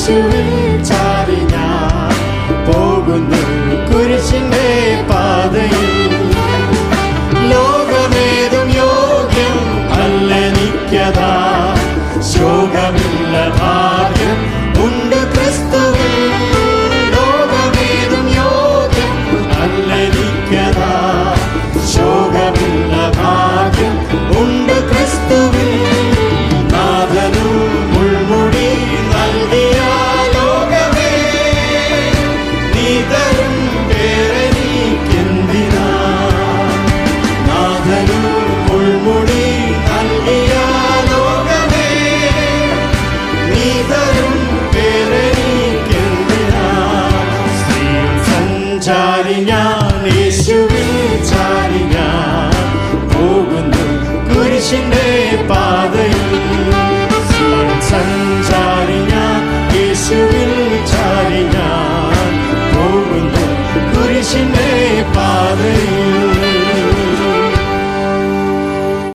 യേശുവിൽ ചാരി ഞാൻ പോകുന്നു കുരിശിന്റെ പാതയിൽ. ലോകമേതും യോഗ്യം അല്ലെനിക്കതാ, ശോകമില്ല ഭാഗ്യം ഉണ്ട് ക്രിസ്തുവിൽ. ലോകമേതും യോഗ്യം അല്ലെനിക്കതാ, ശോകമില്ല ഭാഗ്യം ഉണ്ട് ക്രിസ്തുവിൽ. നാഥനും മുൾമുടി നൽകിയ ലോകമേ, നീ തരും പേരെനിക്കെന്തിനാ. നാഥനും മുൾമുടി നൽകിയ ലോകമേ, നീ തരും പേരെനിക്കെന്തിനാ. സ്ത്രീ സഞ്ചാരി ഞാൻ